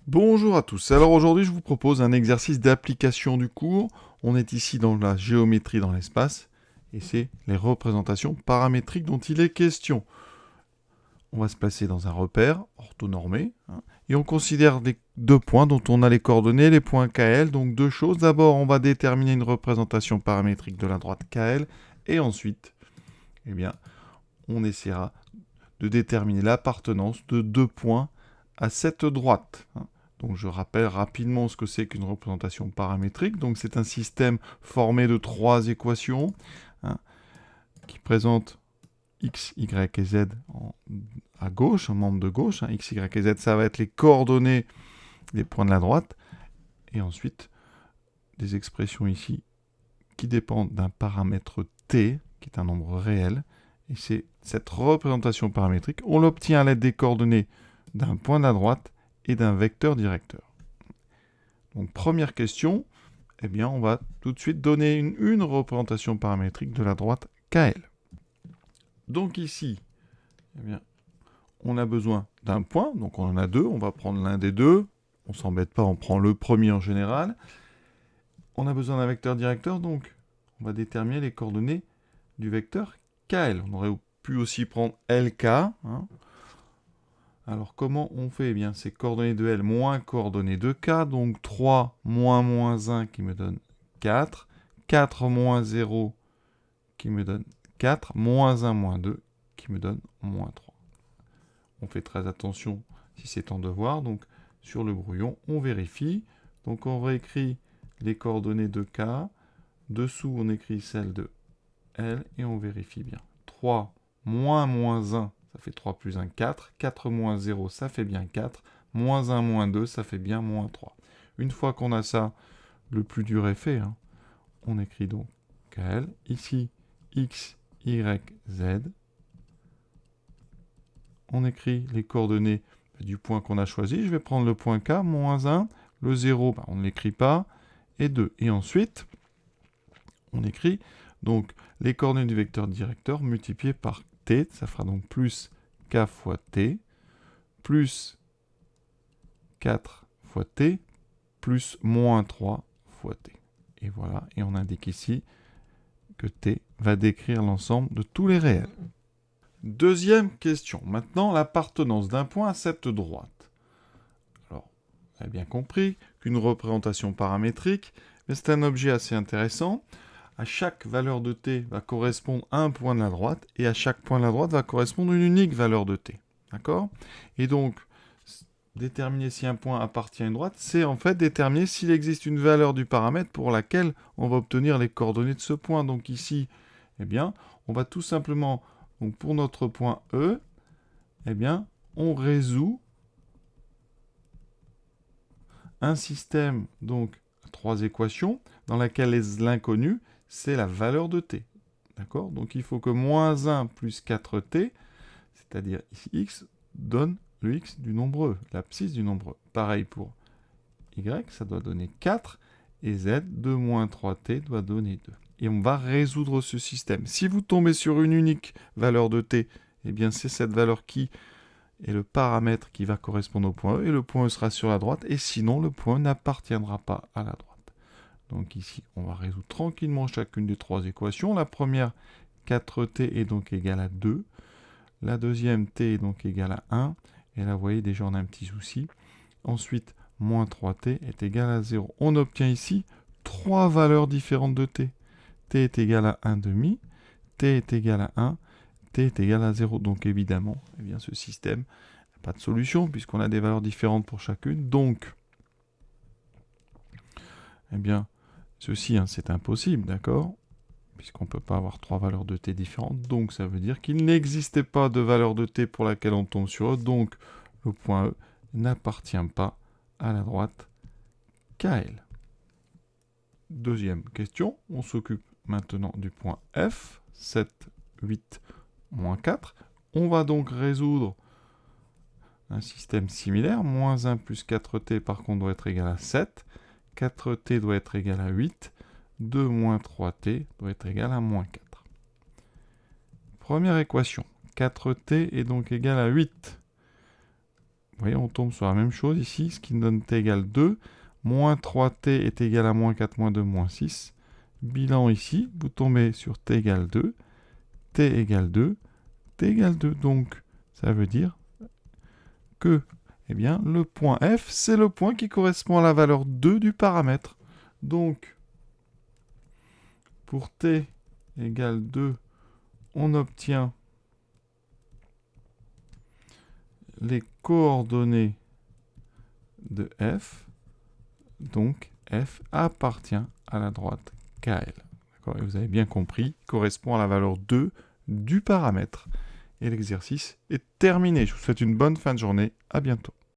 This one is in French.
Bonjour à tous. Alors aujourd'hui, je vous propose un exercice d'application du cours. On est ici dans la géométrie dans l'espace et c'est les représentations paramétriques dont il est question. On va se placer dans un repère orthonormé et on considère les deux points dont on a les coordonnées, les points KL. Donc deux choses. D'abord, on va déterminer une représentation paramétrique de la droite KL et ensuite, on essaiera de déterminer l'appartenance de deux points à cette droite. Donc je rappelle rapidement ce que c'est qu'une représentation paramétrique. Donc c'est un système formé de trois équations qui présentent x, y et z à gauche, un membre de gauche. X, y et z, ça va être les coordonnées des points de la droite. Et ensuite, des expressions ici qui dépendent d'un paramètre t, qui est un nombre réel. Et c'est cette représentation paramétrique, on l'obtient à l'aide des coordonnées d'un point de la droite et d'un vecteur directeur. Donc première question, on va tout de suite donner une représentation paramétrique de la droite KL. Donc ici, on a besoin d'un point, donc on en a deux, on va prendre l'un des deux, on s'embête pas, on prend le premier en général. On a besoin d'un vecteur directeur, donc on va déterminer les coordonnées du vecteur KL. On aurait pu aussi prendre LK. Alors comment on fait ? C'est coordonnées de L moins coordonnées de K, donc 3 moins 1 qui me donne 4, 4 moins 0 qui me donne 4, moins 1 moins 2 qui me donne moins 3. On fait très attention si c'est en devoir, donc sur le brouillon, on vérifie. Donc on réécrit les coordonnées de K, dessous on écrit celles de L et on vérifie bien. 3 moins 1, ça fait 3 plus 1, 4. 4 moins 0, ça fait bien 4. Moins 1 moins 2, ça fait bien moins 3. Une fois qu'on a ça, le plus dur est fait. On écrit donc KL. Ici, X, Y, Z. On écrit les coordonnées du point qu'on a choisi. Je vais prendre le point K, moins 1. Le 0, on ne l'écrit pas. Et 2. Et ensuite, on écrit donc les coordonnées du vecteur directeur multipliées par t, ça fera donc plus k fois t, plus 4 fois t, plus moins 3 fois t. Et voilà, et on indique ici que t va décrire l'ensemble de tous les réels. Deuxième question, maintenant l'appartenance d'un point à cette droite. Alors, vous avez bien compris qu'une représentation paramétrique, c'est un objet assez intéressant. À chaque valeur de t va correspondre un point de la droite, et à chaque point de la droite va correspondre une unique valeur de t. D'accord ? Et donc, déterminer si un point appartient à une droite, c'est en fait déterminer s'il existe une valeur du paramètre pour laquelle on va obtenir les coordonnées de ce point. Donc ici, on va tout simplement, donc pour notre point E, on résout un système, donc, à trois équations, dans laquelle l'inconnu, c'est la valeur de t. D'accord ? Donc il faut que moins 1 plus 4t, c'est-à-dire ici x, donne le x du nombre e, l'abscisse du nombre e. Pareil pour y, ça doit donner 4, et z, 2 moins 3t doit donner 2. Et on va résoudre ce système. Si vous tombez sur une unique valeur de t, c'est cette valeur qui est le paramètre qui va correspondre au point E, et le point E sera sur la droite, et sinon le point E n'appartiendra pas à la droite. Donc ici, on va résoudre tranquillement chacune des trois équations. La première, 4t est donc égale à 2. La deuxième, t est donc égale à 1. Et là, vous voyez, déjà, on a un petit souci. Ensuite, moins 3t est égal à 0. On obtient ici trois valeurs différentes de t. T est égal à 1,5, t est égal à 1, t est égal à 0. Donc évidemment, ce système n'a pas de solution puisqu'on a des valeurs différentes pour chacune. Donc, ceci, c'est impossible, d'accord ? Puisqu'on ne peut pas avoir trois valeurs de t différentes. Donc ça veut dire qu'il n'existait pas de valeur de t pour laquelle on tombe sur E. Donc le point E n'appartient pas à la droite KL. Deuxième question, on s'occupe maintenant du point F, 7, 8, moins 4. On va donc résoudre un système similaire. Moins 1 plus 4t par contre doit être égal à 7. 4t doit être égal à 8. 2 moins 3t doit être égal à moins 4. Première équation. 4t est donc égal à 8. Vous voyez, on tombe sur la même chose ici, ce qui nous donne t égale 2. Moins 3t est égal à moins 4, moins 2, moins 6. Bilan ici, vous tombez sur t égale 2, t égale 2, t égale 2. Donc, ça veut dire que eh bien, le point F, c'est le point qui correspond à la valeur 2 du paramètre. Donc, pour t égale 2, on obtient les coordonnées de f. Donc, f appartient à la droite KL. Et vous avez bien compris, correspond à la valeur 2 du paramètre. Et l'exercice est terminé. Je vous souhaite une bonne fin de journée. À bientôt.